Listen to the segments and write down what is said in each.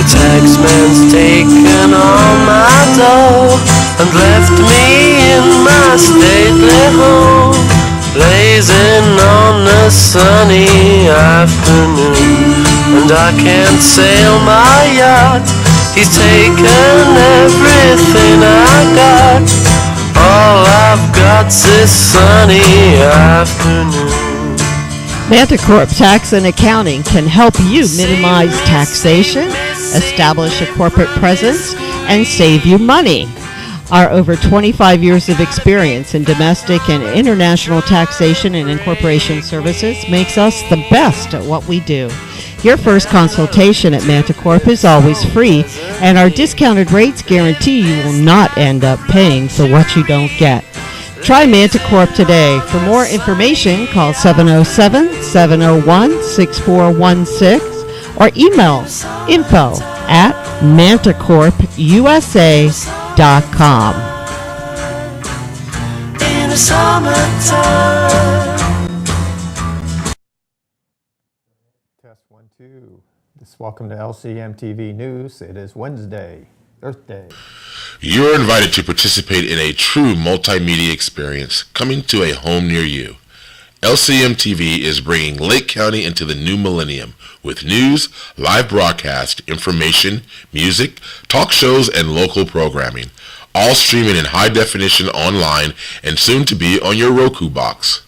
The taxman's taken all my dough and left me in my stately home, blazing on a sunny afternoon. And I can't sail my yacht, he's taken everything I got. All I've got's this sunny afternoon. Manticorp Tax and Accounting can help you minimize taxation, establish a corporate presence, and save you money. Our over 25 years of experience in domestic and international taxation and incorporation services makes us the best at what we do. Your first consultation at Manticorp is always free, and our discounted rates guarantee you will not end up paying for what you don't get. Try Manticorp today. For more information, call 707-701-6416 or email info@manticorpusa.com. In the summertime. Test 1, 2. Welcome to LCM TV News. It is Wednesday, Earth Day. You're invited to participate in a true multimedia experience coming to a home near you. LCM TV is bringing Lake County into the new millennium with news, live broadcast, information, music, talk shows, and local programming, all streaming in high definition online and soon to be on your Roku box.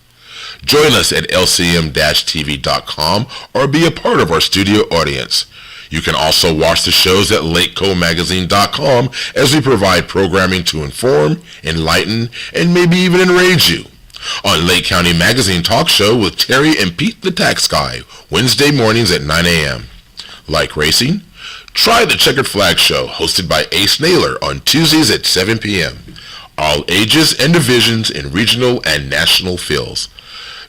Join us at lcm-tv.com or be a part of our studio audience. You can also watch the shows at lakecomagazine.com as we provide programming to inform, enlighten, and maybe even enrage you. On Lake County Magazine Talk Show with Terry and Pete the Tax Guy, Wednesday mornings at 9 a.m. Like racing? Try the Checkered Flag Show, hosted by Ace Naylor on Tuesdays at 7 p.m. All ages and divisions in regional and national fields.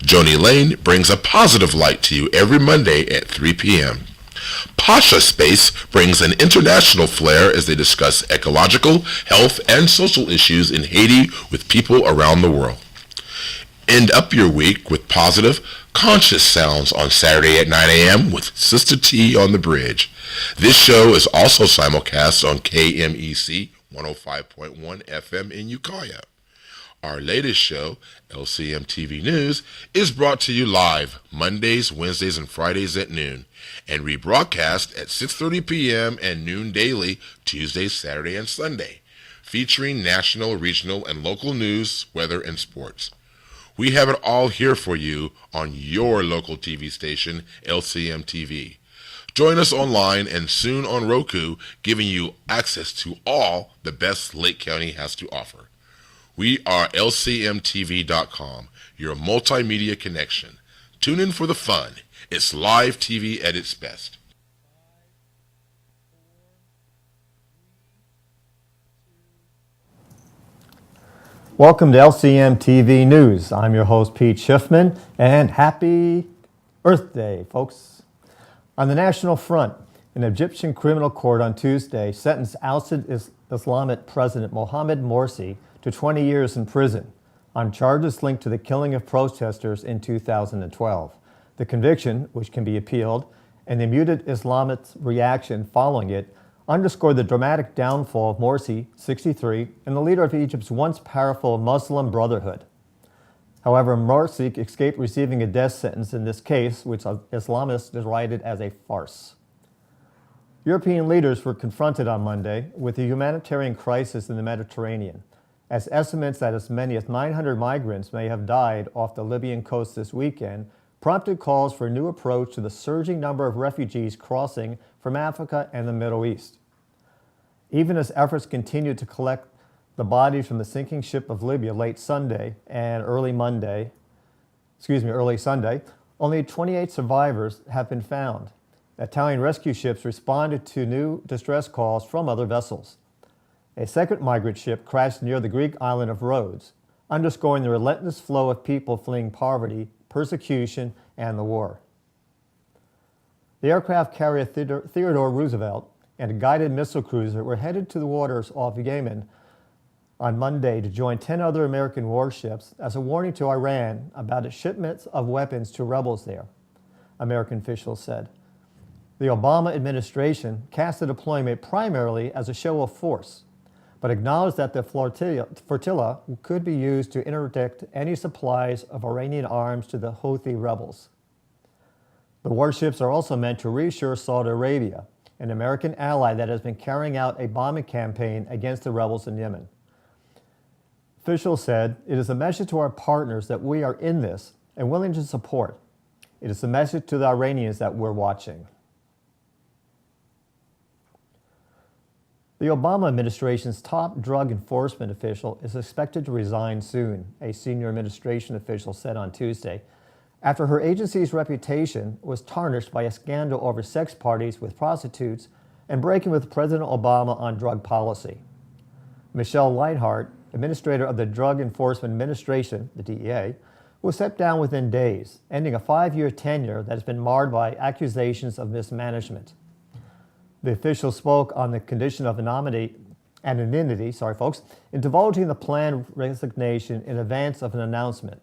Joni Lane brings a positive light to you every Monday at 3 p.m. Pasha Space brings an international flair as they discuss ecological, health, and social issues in Haiti with people around the world. End up your week with positive, conscious sounds on Saturday at 9 a.m. with Sister T on the Bridge. This show is also simulcast on KMEC 105.1 FM in Ukiah. Our latest show, LCM TV News, is brought to you live Mondays, Wednesdays, and Fridays at noon, and rebroadcast at 6:30 p.m. and noon daily, Tuesday, Saturday, and Sunday, featuring national, regional, and local news, weather, and sports. We have it all here for you on your local TV station, LCM TV. Join us online and soon on Roku, giving you access to all the best Lake County has to offer. We are LCMTV.com, your multimedia connection. Tune in for the fun. It's live TV at its best. Welcome to LCM TV News. I'm your host, Pete Schiffman, and happy Earth Day, folks. On the national front, an Egyptian criminal court on Tuesday sentenced ousted Islamic President Mohamed Morsi to 20 years in prison on charges linked to the killing of protesters in 2012. The conviction, which can be appealed, and the muted Islamist reaction following it underscored the dramatic downfall of Morsi, 63, and the leader of Egypt's once powerful Muslim Brotherhood. However, Morsi escaped receiving a death sentence in this case, which Islamists derided as a farce. European leaders were confronted on Monday with the humanitarian crisis in the Mediterranean, as estimates that as many as 900 migrants may have died off the Libyan coast this weekend prompted calls for a new approach to the surging number of refugees crossing from Africa and the Middle East. Even as efforts continued to collect the bodies from the sinking ship of Libya late Sunday and early Sunday, only 28 survivors have been found. Italian rescue ships responded to new distress calls from other vessels. A second migrant ship crashed near the Greek island of Rhodes, underscoring the relentless flow of people fleeing poverty, persecution, and the war. The aircraft carrier Theodore Roosevelt and a guided missile cruiser were headed to the waters off Yemen on Monday to join 10 other American warships as a warning to Iran about its shipments of weapons to rebels there, American officials said. The Obama administration cast the deployment primarily as a show of force, but acknowledged that the flotilla could be used to interdict any supplies of Iranian arms to the Houthi rebels. The warships are also meant to reassure Saudi Arabia, an American ally that has been carrying out a bombing campaign against the rebels in Yemen. Officials said, "It is a message to our partners that we are in this and willing to support. It is a message to the Iranians that we're watching." The Obama administration's top drug enforcement official is expected to resign soon, a senior administration official said on Tuesday, after her agency's reputation was tarnished by a scandal over sex parties with prostitutes and breaking with President Obama on drug policy. Michelle Linehardt, administrator of the Drug Enforcement Administration, the DEA, was stepped down within days, ending a 5-year tenure that has been marred by accusations of mismanagement. The official spoke on the condition of anonymity, in divulging the planned resignation in advance of an announcement.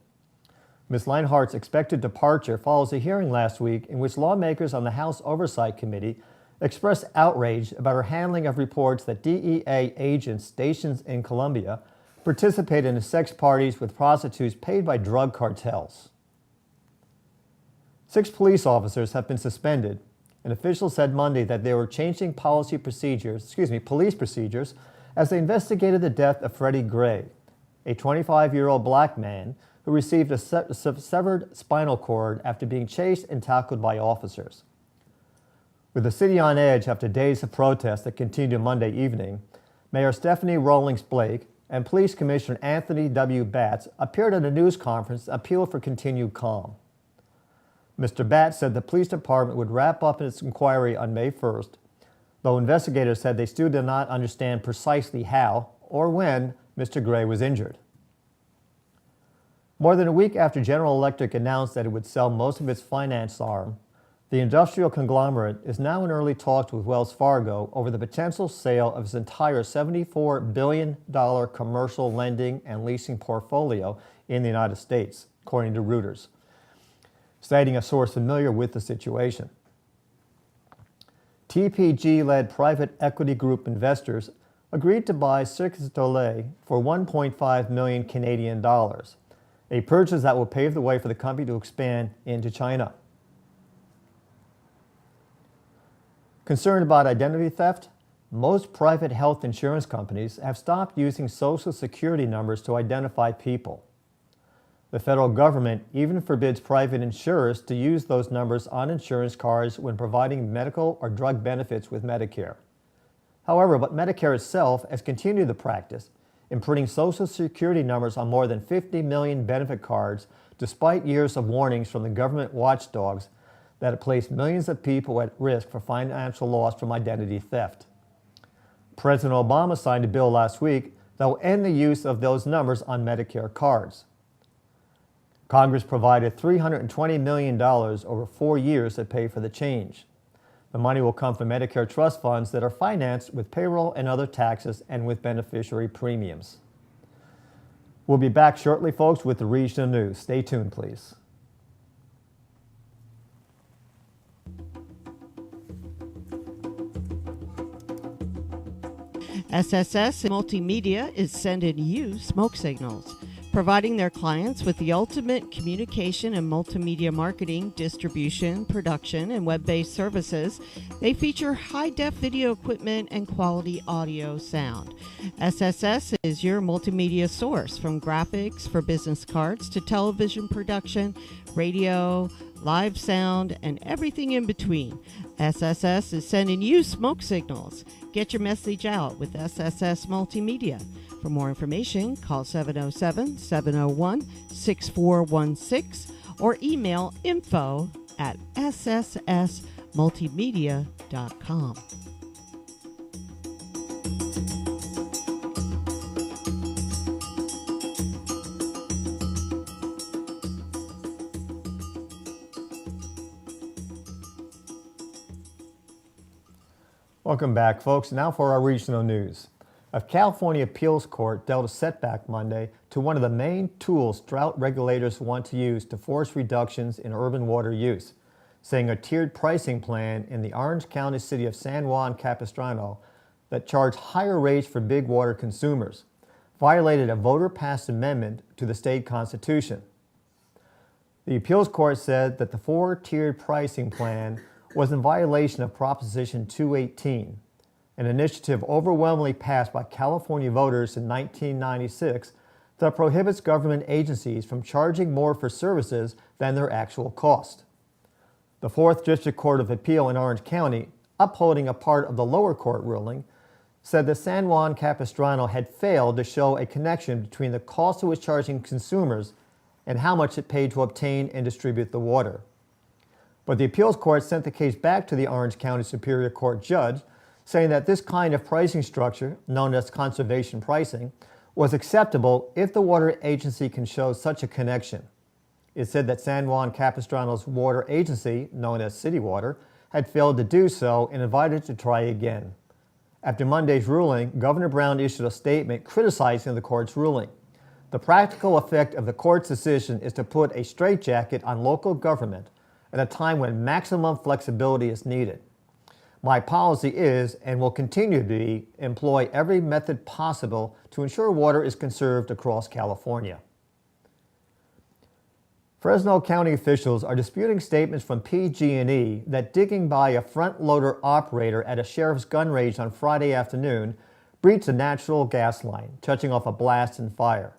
Ms. Linehardt's expected departure follows a hearing last week in which lawmakers on the House Oversight Committee expressed outrage about her handling of reports that DEA agents stationed in Colombia participated in sex parties with prostitutes paid by drug cartels. 6 police officers have been suspended, and officials said Monday that they were changing police procedures as they investigated the death of Freddie Gray, a 25-year-old black man who received a severed spinal cord after being chased and tackled by officers. With the city on edge after days of protests that continued Monday evening, Mayor Stephanie Rawlings Blake and Police Commissioner Anthony W. Batts appeared at a news conference to appeal for continued calm. Mr. Batts said the police department would wrap up its inquiry on May 1st, though investigators said they still did not understand precisely how or when Mr. Gray was injured. More than a week after General Electric announced that it would sell most of its finance arm, the industrial conglomerate is now in early talks with Wells Fargo over the potential sale of its entire $74 billion commercial lending and leasing portfolio in the United States, according to Reuters, citing a source familiar with the situation. TPG-led private equity group investors agreed to buy Cirque du Soleil for $1.5 million Canadian dollars, a purchase that will pave the way for the company to expand into China. Concerned about identity theft, most private health insurance companies have stopped using Social Security numbers to identify people. The federal government even forbids private insurers to use those numbers on insurance cards when providing medical or drug benefits with Medicare. However, Medicare itself has continued the practice, imprinting Social Security numbers on more than 50 million benefit cards, despite years of warnings from the government watchdogs that it placed millions of people at risk for financial loss from identity theft. President Obama signed a bill last week that will end the use of those numbers on Medicare cards. Congress provided $320 million over 4 years to pay for the change. The money will come from Medicare trust funds that are financed with payroll and other taxes and with beneficiary premiums. We'll be back shortly, folks, with the regional news. Stay tuned, please. SSS Multimedia is sending you smoke signals, providing their clients with the ultimate communication and multimedia marketing, distribution, production, and web-based services. They feature high-def video equipment and quality audio sound. SSS is your multimedia source, from graphics for business cards to television production, radio, live sound, and everything in between. SSS is sending you smoke signals. Get your message out with SSS Multimedia. For more information, call 707-701-6416 or email info@sssmultimedia.com. Welcome back, folks. Now for our regional news. A California appeals court dealt a setback Monday to one of the main tools drought regulators want to use to force reductions in urban water use, saying a tiered pricing plan in the Orange County city of San Juan Capistrano that charged higher rates for big water consumers violated a voter-passed amendment to the state constitution. The appeals court said that the four-tiered pricing plan was in violation of Proposition 218, an initiative overwhelmingly passed by California voters in 1996 that prohibits government agencies from charging more for services than their actual cost. The 4th District Court of Appeal in Orange County, upholding a part of the lower court ruling, said that San Juan Capistrano had failed to show a connection between the cost it was charging consumers and how much it paid to obtain and distribute the water. But the appeals court sent the case back to the Orange County Superior Court judge, saying that this kind of pricing structure, known as conservation pricing, was acceptable if the water agency can show such a connection. It said that San Juan Capistrano's water agency, known as City Water, had failed to do so and invited it to try again. After Monday's ruling, Governor Brown issued a statement criticizing the court's ruling. The practical effect of the court's decision is to put a straitjacket on local government at a time when maximum flexibility is needed. My policy is, and will continue to be, employ every method possible to ensure water is conserved across California. Fresno County officials are disputing statements from PG&E that digging by a front-loader operator at a sheriff's gun range on Friday afternoon breached a natural gas line, touching off a blast and fire.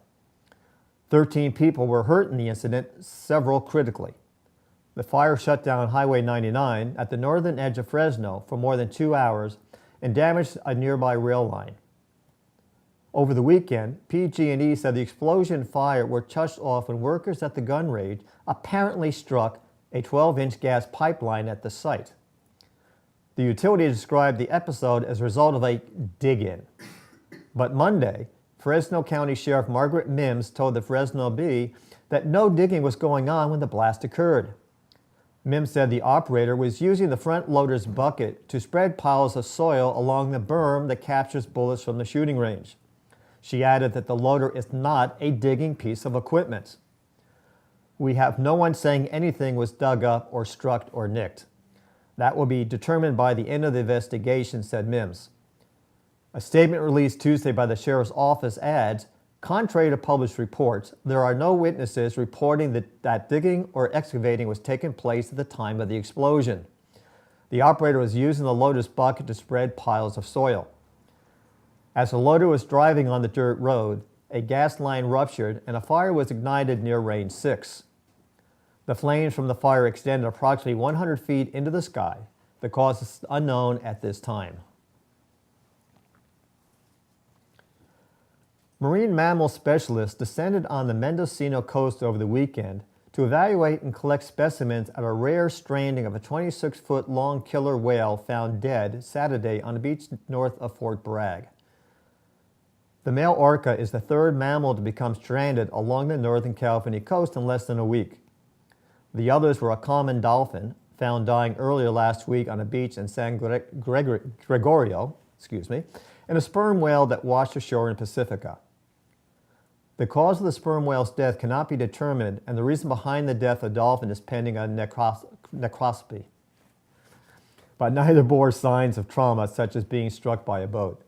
13 people were hurt in the incident, several critically. The fire shut down Highway 99 at the northern edge of Fresno for more than 2 hours and damaged a nearby rail line. Over the weekend, PG&E said the explosion and fire were touched off when workers at the gun range apparently struck a 12-inch gas pipeline at the site. The utility described the episode as a result of a dig-in. But Monday, Fresno County Sheriff Margaret Mims told the Fresno Bee that no digging was going on when the blast occurred. Mims said the operator was using the front loader's bucket to spread piles of soil along the berm that captures bullets from the shooting range. She added that the loader is not a digging piece of equipment. We have no one saying anything was dug up or struck or nicked. That will be determined by the end of the investigation, said Mims. A statement released Tuesday by the sheriff's office adds, contrary to published reports, there are no witnesses reporting that digging or excavating was taking place at the time of the explosion. The operator was using the loader's bucket to spread piles of soil. As the loader was driving on the dirt road, a gas line ruptured and a fire was ignited near Range 6. The flames from the fire extended approximately 100 feet into the sky. The cause is unknown at this time. Marine mammal specialists descended on the Mendocino coast over the weekend to evaluate and collect specimens of a rare stranding of a 26-foot-long killer whale found dead Saturday on a beach north of Fort Bragg. The male orca is the third mammal to become stranded along the Northern California coast in less than a week. The others were a common dolphin, found dying earlier last week on a beach in San Gregorio, and a sperm whale that washed ashore in Pacifica. The cause of the sperm whale's death cannot be determined, and the reason behind the death of the dolphin is pending a necropsy. But neither bore signs of trauma, such as being struck by a boat.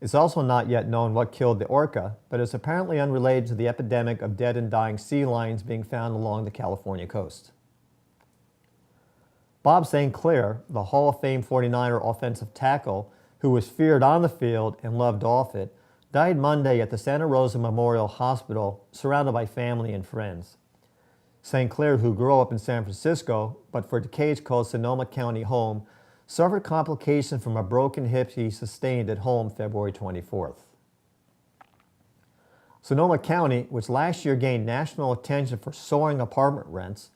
It's also not yet known what killed the orca, but it's apparently unrelated to the epidemic of dead and dying sea lions being found along the California coast. Bob St. Clair, the Hall of Fame 49er offensive tackle, who was feared on the field and loved off it, died Monday at the Santa Rosa Memorial Hospital, surrounded by family and friends. St. Clair, who grew up in San Francisco, but for decades called Sonoma County home, suffered complications from a broken hip he sustained at home February 24th. Sonoma County, which last year gained national attention for soaring apartment rents,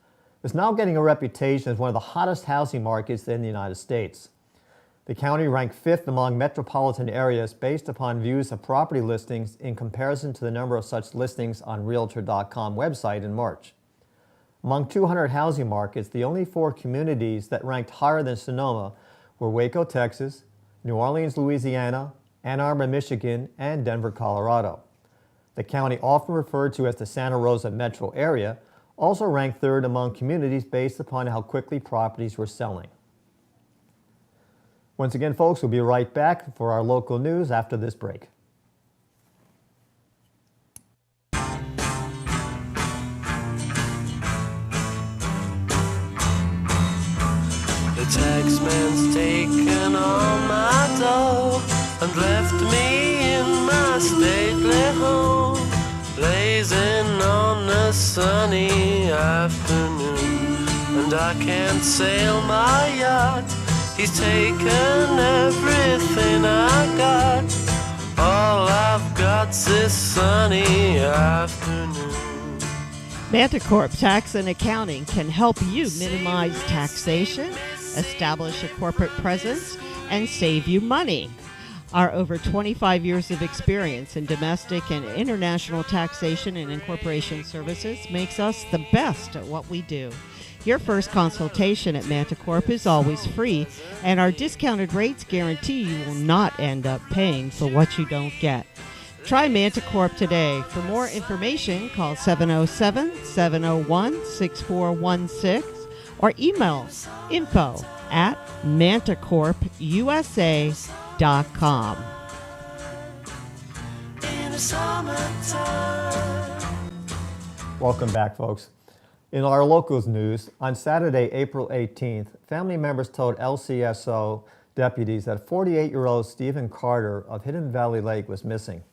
is now getting a reputation as one of the hottest housing markets in the United States. The county ranked 5th among metropolitan areas based upon views of property listings in comparison to the number of such listings on Realtor.com website in March. Among 200 housing markets, the only 4 communities that ranked higher than Sonoma were Waco, Texas, New Orleans, Louisiana, Ann Arbor, Michigan, and Denver, Colorado. The county, often referred to as the Santa Rosa metro area, also ranked third among communities based upon how quickly properties were selling. Once again, folks, we'll be right back for our local news after this break. The taxman's taken all my dough and left me in my stately home, blazing on a sunny afternoon. And I can't sail my yacht, he's taken everything I got. All I've got's this sunny afternoon. Manticorp Tax and Accounting can help you minimize taxation, establish a corporate presence, and save you money. Our over 25 years of experience in domestic and international taxation and incorporation services makes us the best at what we do. Your first consultation at Manticorp is always free, and our discounted rates guarantee you will not end up paying for what you don't get. Try Manticorp today. For more information, call 707-701-6416 or email info@manticorpusa.com. In the summertime. Welcome back, folks. In our locals news, on Saturday, April 18th, family members told LCSO deputies that 48-year-old Stephen Carter of Hidden Valley Lake was missing.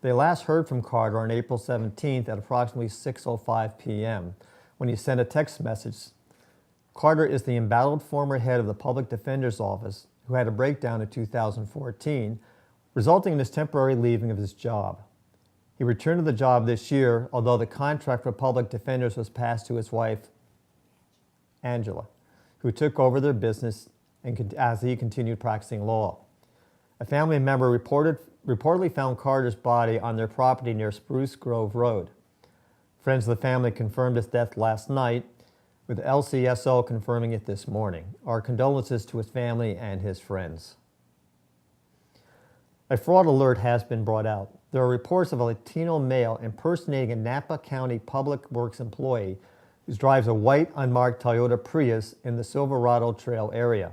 They last heard from Carter on April 17th at approximately 6:05 p.m. when he sent a text message. Carter is the embattled former head of the Public Defender's Office who had a breakdown in 2014, resulting in his temporary leaving of his job. He returned to the job this year, although the contract for public defenders was passed to his wife, Angela, who took over their business as he continued practicing law. A family member reportedly found Carter's body on their property near Spruce Grove Road. Friends of the family confirmed his death last night, with LCSO confirming it this morning. Our condolences to his family and his friends. A fraud alert has been brought out. There are reports of a Latino male impersonating a Napa County Public Works employee who drives a white unmarked Toyota Prius in the Silverado Trail area.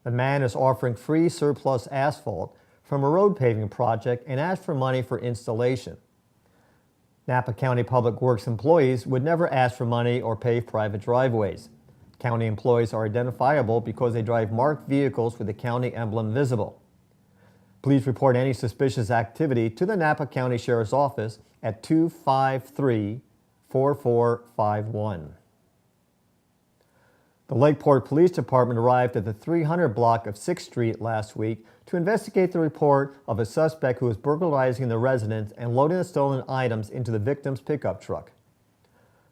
The man is offering free surplus asphalt from a road paving project and asked for money for installation. Napa County Public Works employees would never ask for money or pave private driveways. County employees are identifiable because they drive marked vehicles with the county emblem visible. Please report any suspicious activity to the Napa County Sheriff's Office at 253-4451. The Lakeport Police Department arrived at the 300 block of 6th Street last week to investigate the report of a suspect who was burglarizing the residence and loading the stolen items into the victim's pickup truck.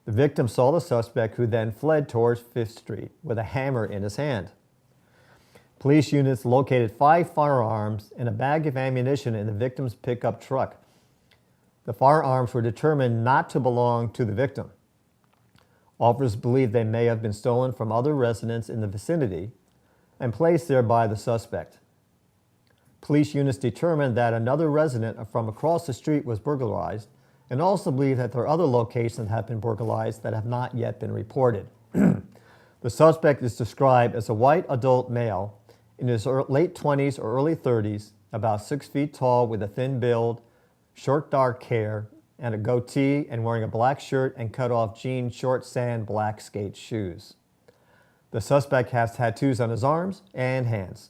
The victim saw the suspect, who then fled towards 5th Street with a hammer in his hand. Police units located 5 firearms and a bag of ammunition in the victim's pickup truck. The firearms were determined not to belong to the victim. Officers believe they may have been stolen from other residents in the vicinity and placed there by the suspect. Police units determined that another resident from across the street was burglarized and also believe that there are other locations that have been burglarized that have not yet been reported. The suspect is described as a white adult male in his late 20s or early 30s, about 6 feet tall with a thin build, short dark hair, and a goatee, and wearing a black shirt and cut-off jean short sand black skate shoes. The suspect has tattoos on his arms and hands.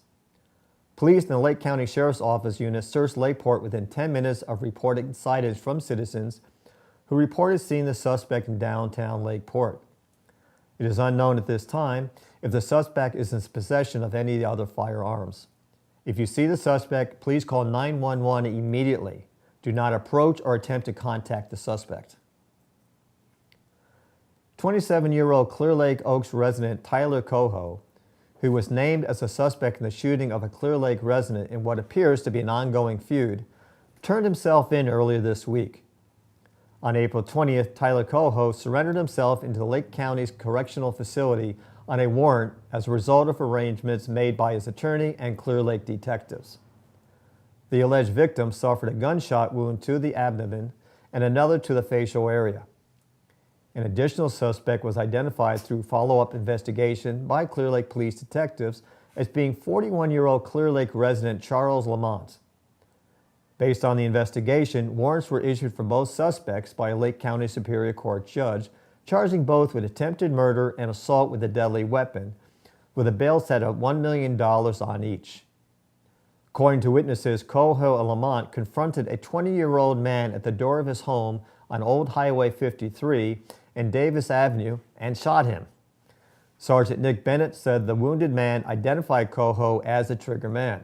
Police in the Lake County Sheriff's Office unit searched Lakeport within 10 minutes of reported sightings from citizens who reported seeing the suspect in downtown Lakeport. It is unknown at this time if the suspect is in possession of any other firearms. If you see the suspect, please call 911 immediately. Do not approach or attempt to contact the suspect. 27-year-old Clear Lake Oaks resident Tyler Coho, who was named as a suspect in the shooting of a Clear Lake resident in what appears to be an ongoing feud, turned himself in earlier this week. On April 20th, Tyler Coho surrendered himself into the Lake County's correctional facility on a warrant as a result of arrangements made by his attorney and Clear Lake detectives. The alleged victim suffered a gunshot wound to the abdomen and another to the facial area. An additional suspect was identified through follow-up investigation by Clear Lake police detectives as being 41-year-old Clear Lake resident Charles Lamont. Based on the investigation, warrants were issued for both suspects by a Lake County Superior Court judge, charging both with attempted murder and assault with a deadly weapon, with a bail set of $1 million on each. According to witnesses, Coho Lamont confronted a 20-year-old man at the door of his home on Old Highway 53 and Davis Avenue and shot him. Sergeant Nick Bennett said the wounded man identified Coho as the trigger man.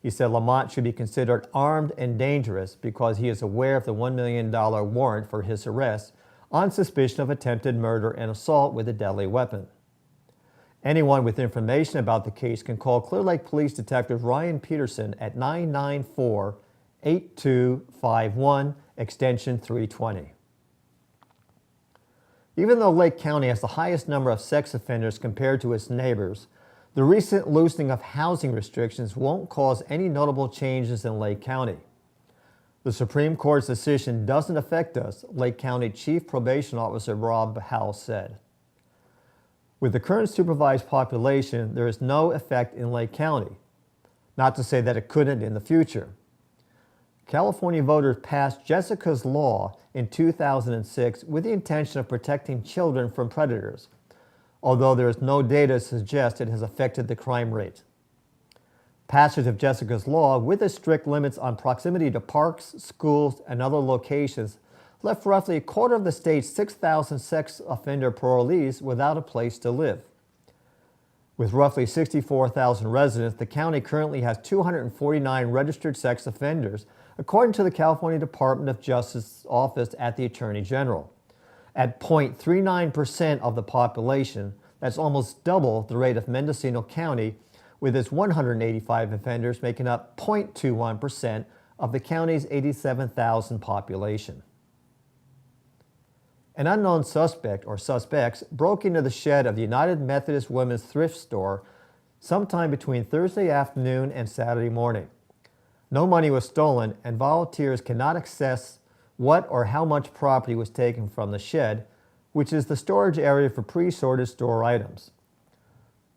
He said Lamont should be considered armed and dangerous because he is aware of the $1 million warrant for his arrest on suspicion of attempted murder and assault with a deadly weapon. Anyone with information about the case can call Clear Lake Police Detective Ryan Peterson at 994-8251, extension 320. Even though Lake County has the highest number of sex offenders compared to its neighbors, the recent loosening of housing restrictions won't cause any notable changes in Lake County. The Supreme Court's decision doesn't affect us, Lake County Chief Probation Officer Rob Howell said. With the current supervised population, there is no effect in Lake County. Not to say that it couldn't in the future. California voters passed Jessica's Law in 2006 with the intention of protecting children from predators, although there is no data to suggest it has affected the crime rate. Passage of Jessica's Law, with its strict limits on proximity to parks, schools, and other locations, left roughly a quarter of the state's 6,000 sex offender parolees without a place to live. With roughly 64,000 residents, the county currently has 249 registered sex offenders, according to the California Department of Justice Office at the Attorney General. At 0.39% of the population, that's almost double the rate of Mendocino County, with its 185 offenders making up 0.21% of the county's 87,000 population. An unknown suspect or suspects broke into the shed of the United Methodist Women's Thrift Store sometime between Thursday afternoon and Saturday morning. No money was stolen, and volunteers cannot access what or how much property was taken from the shed, which is the storage area for pre-sorted store items.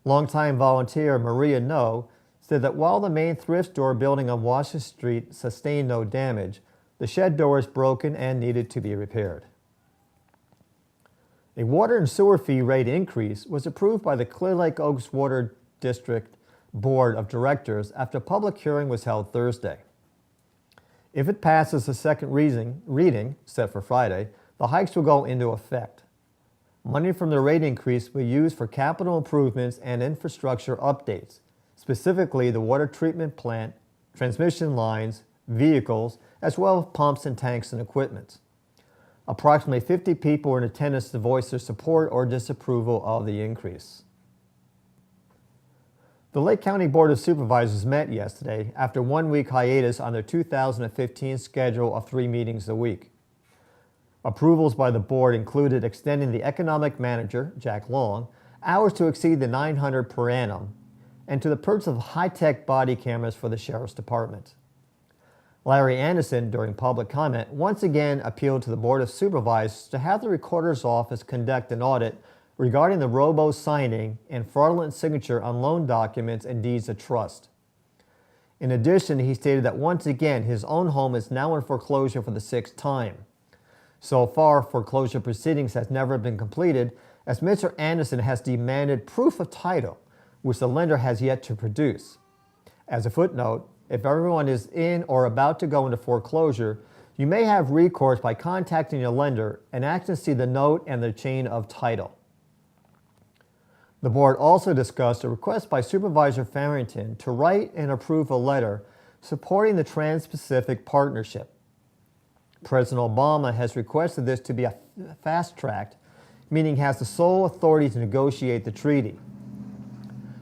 Longtime volunteer Maria No said that while the main thrift store building on Washington Street sustained no damage, the shed door is broken and needed to be repaired. A water and sewer fee rate increase was approved by the Clear Lake Oaks Water District Board of Directors after a public hearing was held Thursday. If it passes the second reading, set for Friday, the hikes will go into effect. Money from the rate increase will be used for capital improvements and infrastructure updates, specifically the water treatment plant, transmission lines, vehicles, as well as pumps and tanks and equipment. Approximately 50 people were in attendance to voice their support or disapproval of the increase. The Lake County Board of Supervisors met yesterday after a one-week hiatus on their 2015 schedule of 3 meetings a week. Approvals by the board included extending the economic manager, Jack Long, hours to exceed the 900 per annum, and to the purchase of high-tech body cameras for the Sheriff's Department. Larry Anderson, during public comment, once again appealed to the Board of Supervisors to have the Recorder's Office conduct an audit regarding the robo-signing and fraudulent signature on loan documents and deeds of trust. In addition, he stated that once again his own home is now in foreclosure for the 6th time. So far, foreclosure proceedings has never been completed, as Mr. Anderson has demanded proof of title, which the lender has yet to produce. As a footnote, if everyone is in or about to go into foreclosure, you may have recourse by contacting your lender and asking to see the note and the chain of title. The board also discussed a request by Supervisor Farrington to write and approve a letter supporting the Trans-Pacific Partnership. President Obama has requested this to be fast-tracked, meaning he has the sole authority to negotiate the treaty.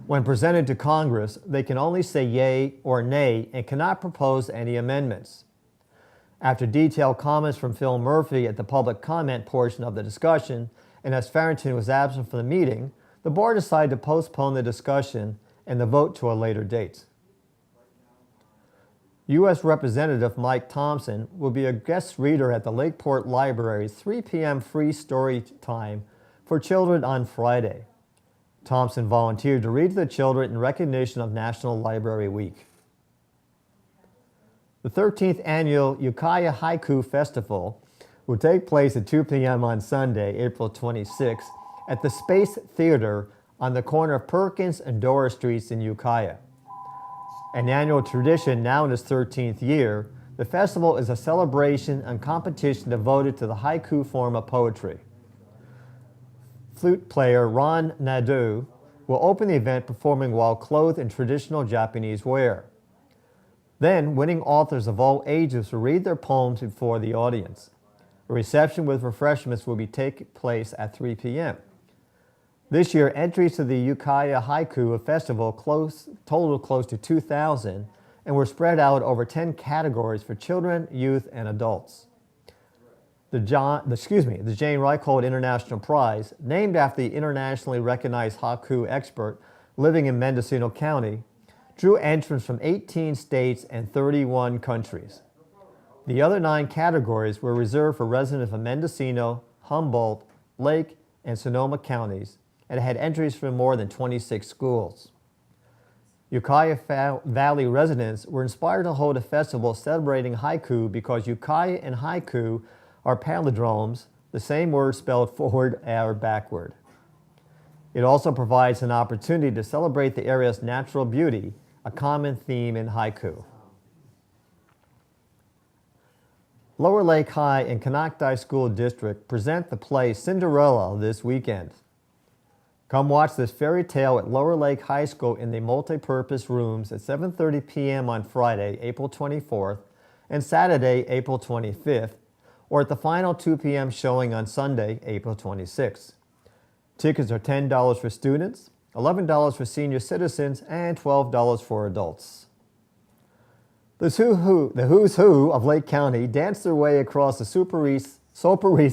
When presented to Congress, they can only say yay or nay and cannot propose any amendments. After detailed comments from Phil Murphy at the public comment portion of the discussion, and as Farrington was absent from the meeting, the board decided to postpone the discussion and the vote to a later date. U.S. Representative Mike Thompson will be a guest reader at the Lakeport Library's 3 p.m. free story time for children on Friday. Thompson volunteered to read to the children in recognition of National Library Week. The 13th annual Ukiah Haiku Festival will take place at 2 p.m. on Sunday, April 26th, at the Space Theater on the corner of Perkins and Dora Streets in Ukiah. An annual tradition now in its 13th year, the festival is a celebration and competition devoted to the haiku form of poetry. Flute player Ron Nadeau will open the event performing while clothed in traditional Japanese wear. Then, winning authors of all ages will read their poems before the audience. A reception with refreshments will take place at 3 p.m. This year, entries to the Ukiah Haiku Festival totaled close to 2,000 and were spread out over 10 categories for children, youth, and adults. The Jane Reichhold International Prize, named after the internationally recognized haiku expert living in Mendocino County, drew entrants from 18 states and 31 countries. The other 9 categories were reserved for residents of Mendocino, Humboldt, Lake, and Sonoma counties, and had entries from more than 26 schools. Ukiah Valley residents were inspired to hold a festival celebrating haiku because Ukiah and haiku are palindromes, the same word spelled forward or backward. It also provides an opportunity to celebrate the area's natural beauty, a common theme in haiku. Lower Lake High and Konocti School District present the play Cinderella this weekend. Come watch this fairy tale at Lower Lake High School in the multi-purpose rooms at 7:30 p.m. on Friday, April 24th, and Saturday, April 25th, or at the final 2 p.m. showing on Sunday, April 26th. Tickets are $10 for students, $11 for senior citizens, and $12 for adults. The who's who of Lake County danced their way across the Soparis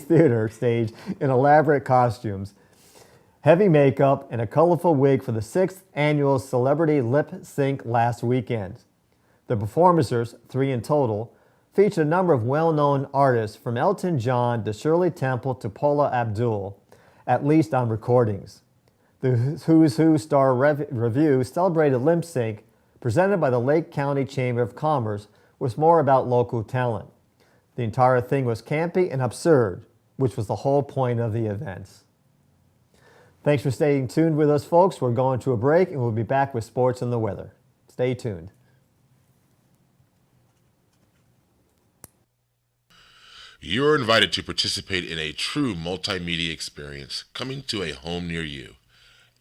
Theater stage in elaborate costumes, heavy makeup, and a colorful wig for the 6th annual Celebrity Lip Sync last weekend. The performers, 3 in total, featured a number of well-known artists from Elton John to Shirley Temple to Paula Abdul, at least on recordings. The Who's Who Star Review celebrated Lip Sync, presented by the Lake County Chamber of Commerce, was more about local talent. The entire thing was campy and absurd, which was the whole point of the events. Thanks for staying tuned with us, folks. We're going to a break, and we'll be back with sports and the weather. Stay tuned. You're invited to participate in a true multimedia experience coming to a home near you.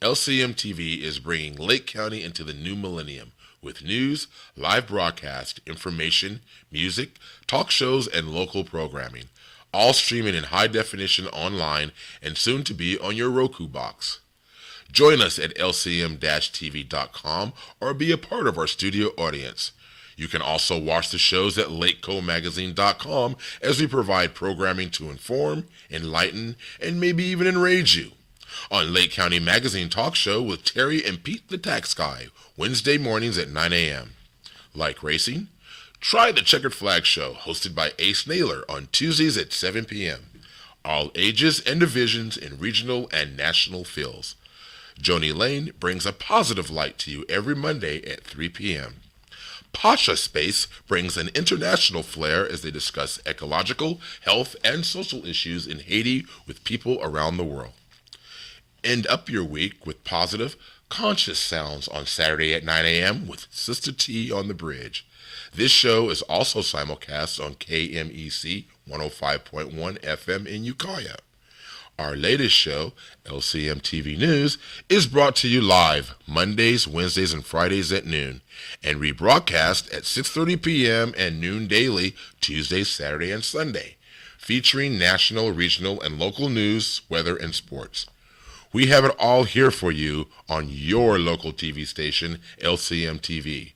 LCM TV is bringing Lake County into the new millennium with news, live broadcast, information, music, talk shows, and local programming, all streaming in high definition online and soon to be on your Roku box. Join us at lcm-tv.com or be a part of our studio audience. You can also watch the shows at lakecomagazine.com as we provide programming to inform, enlighten, and maybe even enrage you. On Lake County Magazine Talk Show with Terry and Pete the Tax Guy, Wednesday mornings at 9 a.m. Like racing? Try the Checkered Flag Show, hosted by Ace Naylor on Tuesdays at 7 p.m. All ages and divisions in regional and national fills. Joni Lane brings a positive light to you every Monday at 3 p.m. Pasha Space brings an international flair as they discuss ecological, health, and social issues in Haiti with people around the world. End up your week with positive, conscious sounds on Saturday at 9 a.m. with Sister T on the Bridge. This show is also simulcast on KMEC 105.1 FM in Ukiah. Our latest show, LCM TV News, is brought to you live Mondays, Wednesdays, and Fridays at noon, and rebroadcast at 6:30 p.m. and noon daily, Tuesday, Saturday, and Sunday, featuring national, regional, and local news, weather, and sports. We have it all here for you on your local TV station, LCM TV.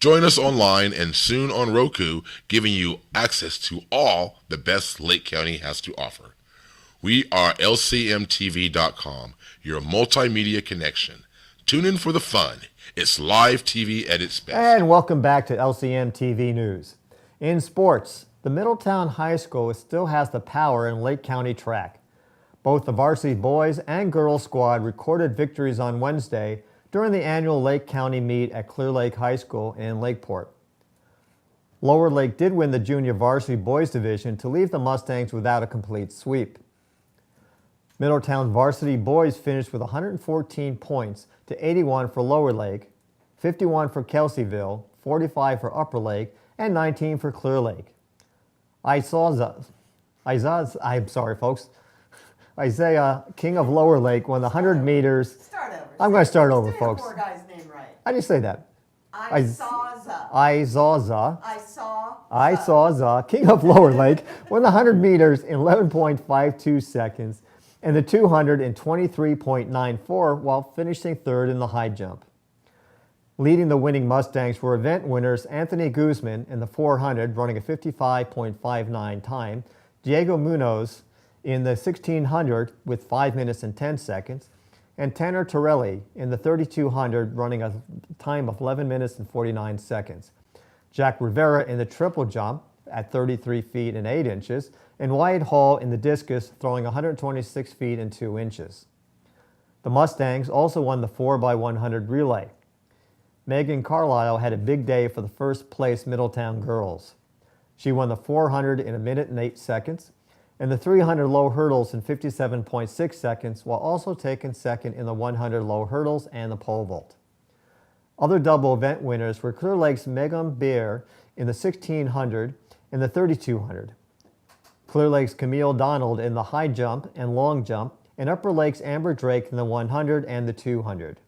Join us online and soon on Roku, giving you access to all the best Lake County has to offer. We are LCMTV.com, your multimedia connection. Tune in for the fun It's live TV at its best. And welcome back to LCM TV News. In sports, the Middletown High School still has the power in Lake County track. Both the varsity boys and girls squad recorded victories on Wednesday during the annual Lake County meet at Clear Lake High School in Lakeport. Lower Lake did win the junior varsity boys division to leave the Mustangs without a complete sweep. Middletown varsity boys finished with 114 points to 81 for Lower Lake, 51 for Kelseyville, 45 for Upper Lake, and 19 for Clear Lake. Isaiah, King of Lower Lake, won the 100 meters. Start over. I'm going to start over, Say the folks. poor guy's name right. How do you say that? Isaiah. Isaiah, King of Lower Lake, won the 100 meters in 11.52 seconds and the 200 in 23.94 while finishing third in the high jump. Leading the winning Mustangs were event winners Anthony Guzman in the 400, running a 55.59 time, Diego Munoz in the 1600 with 5 minutes and 10 seconds, and Tanner Torelli in the 3200, running a time of 11 minutes and 49 seconds. Jack Rivera in the triple jump at 33 feet and 8 inches, and Wyatt Hall in the discus, throwing 126 feet and 2 inches. The Mustangs also won the 4x100 relay. Megan Carlisle had a big day for the first place Middletown girls. She won the 400 in 1 minute and 8 seconds, and the 300 low hurdles in 57.6 seconds, while also taking second in the 100 low hurdles and the pole vault. Other double event winners were Clear Lake's Megan Beer in the 1600 and the 3200. Clear Lake's Camille Donald in the high jump and long jump, and Upper Lake's Amber Drake in the 100 and the 200.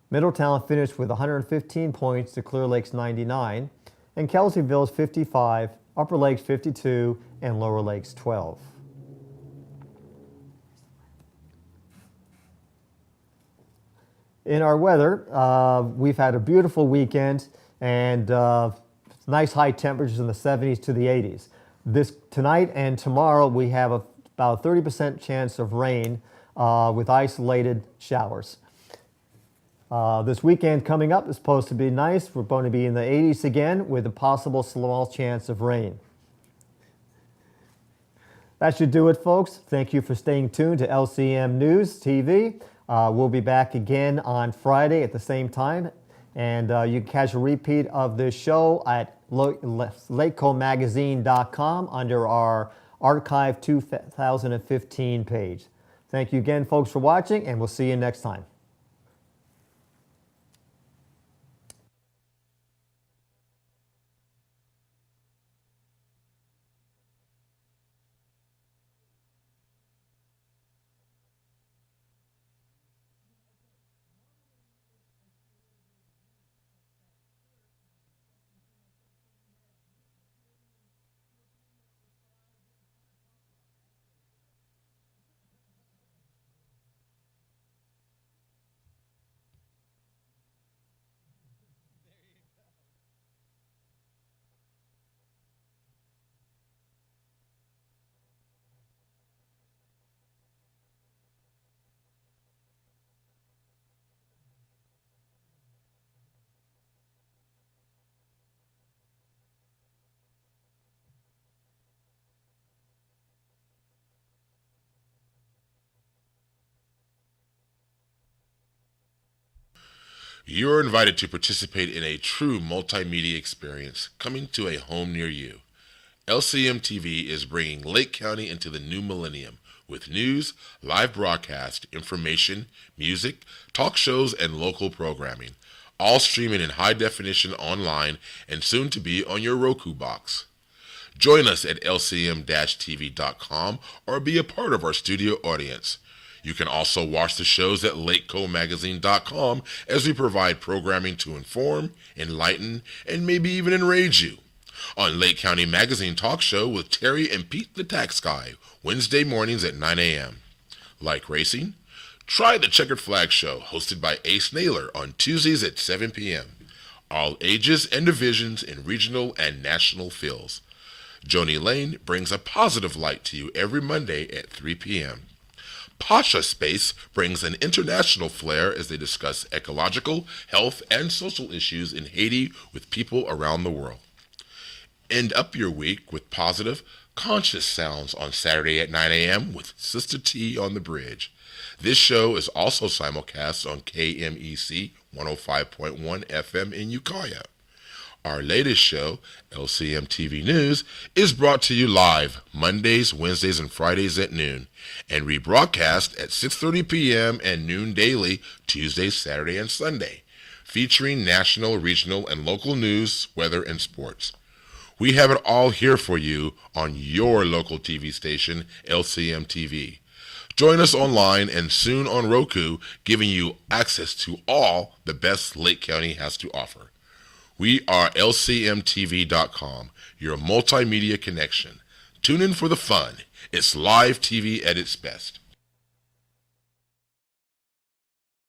Middletown finished with 115 points to Clear Lake's 99, and Kelseyville's 55, Upper Lake's 52, and Lower Lake's 12. In our weather, we've had a beautiful weekend and nice high temperatures in the 70s to the 80s. Tonight and tomorrow we have about a 30% chance of rain with isolated showers. This weekend coming up is supposed to be nice. We're going to be in the 80s again with a possible small chance of rain. That should do it, folks. Thank you for staying tuned to LCM News TV. We'll be back again on Friday at the same time. And you can catch a repeat of this show at LakeCoMagazine.com under our Archive 2015 page. Thank you again, folks, for watching, and we'll see you next time. You're invited to participate in a true multimedia experience coming to a home near you. LCM TV is bringing Lake County into the new millennium with news, live broadcast, information, music, talk shows, and local programming, all streaming in high definition online and soon to be on your Roku box. Join us at lcm-tv.com or be a part of our studio audience. You can also watch the shows at LakeCoMagazine.com as we provide programming to inform, enlighten, and maybe even enrage you. On Lake County Magazine Talk Show with Terry and Pete the Tax Guy, Wednesday mornings at 9 a.m. Like racing? Try the Checkered Flag Show, hosted by Ace Naylor on Tuesdays at 7 p.m. All ages and divisions in regional and national fields. Joni Lane brings a positive light to you every Monday at 3 p.m. Pasha Space brings an international flair as they discuss ecological, health, and social issues in Haiti with people around the world. End up your week with positive, conscious sounds on Saturday at 9 a.m. with Sister T on the Bridge. This show is also simulcast on KMEC 105.1 FM in Ukiah. Our latest show, LCM TV News, is brought to you live Mondays, Wednesdays, and Fridays at noon, and rebroadcast at 6:30 p.m. and noon daily, Tuesday, Saturday, and Sunday, featuring national, regional, and local news, weather, and sports. We have it all here for you on your local TV station, LCM TV. Join us online and soon on Roku, giving you access to all the best Lake County has to offer. We are LCMTV.com, your multimedia connection. Tune in for the fun. It's live TV at its best.